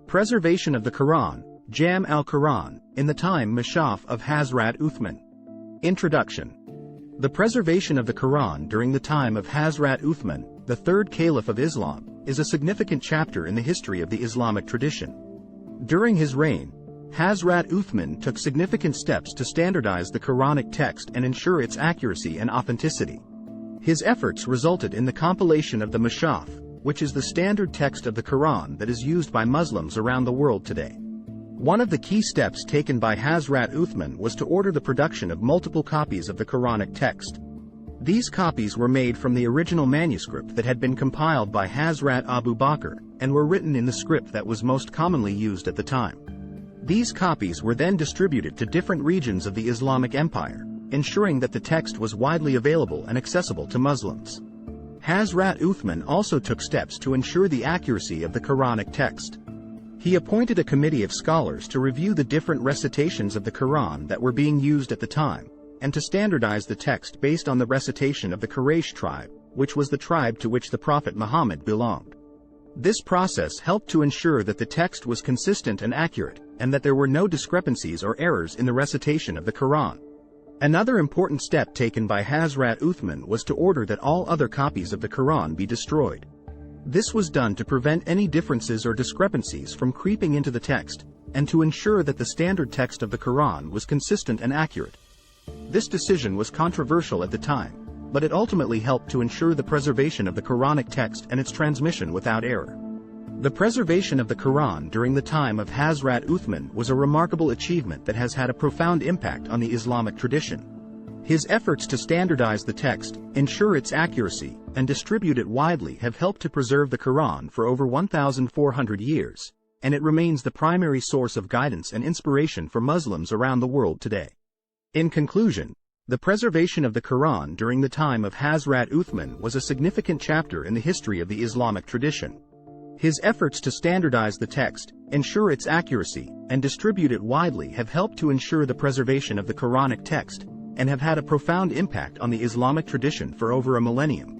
Preservation of the Quran, Jam al-Quran, in the time Mushaf of Hazrat Uthman. Introduction. The preservation of the Quran during the time of Hazrat Uthman, the third caliph of Islam, is a significant chapter in the history of the Islamic tradition. During his reign, Hazrat Uthman took significant steps to standardize the Quranic text and ensure its accuracy and authenticity. His efforts resulted in the compilation of the Mushaf, which is the standard text of the Quran that is used by Muslims around the world today. One of the key steps taken by Hazrat Uthman was to order the production of multiple copies of the Quranic text. These copies were made from the original manuscript that had been compiled by Hazrat Abu Bakr, and were written in the script that was most commonly used at the time. These copies were then distributed to different regions of the Islamic Empire, ensuring that the text was widely available and accessible to Muslims. Hazrat Uthman also took steps to ensure the accuracy of the Quranic text. He appointed a committee of scholars to review the different recitations of the Quran that were being used at the time, and to standardize the text based on the recitation of the Quraysh tribe, which was the tribe to which the Prophet Muhammad belonged. This process helped to ensure that the text was consistent and accurate, and that there were no discrepancies or errors in the recitation of the Quran. Another important step taken by Hazrat Uthman was to order that all other copies of the Quran be destroyed. This was done to prevent any differences or discrepancies from creeping into the text, and to ensure that the standard text of the Quran was consistent and accurate. This decision was controversial at the time, but it ultimately helped to ensure the preservation of the Quranic text and its transmission without error. The preservation of the Quran during the time of Hazrat Uthman was a remarkable achievement that has had a profound impact on the Islamic tradition. His efforts to standardize the text, ensure its accuracy, and distribute it widely have helped to preserve the Quran for over 1,400 years, and it remains the primary source of guidance and inspiration for Muslims around the world today. In conclusion, the preservation of the Quran during the time of Hazrat Uthman was a significant chapter in the history of the Islamic tradition. His efforts to standardize the text, ensure its accuracy, and distribute it widely have helped to ensure the preservation of the Quranic text, and have had a profound impact on the Islamic tradition for over a millennium.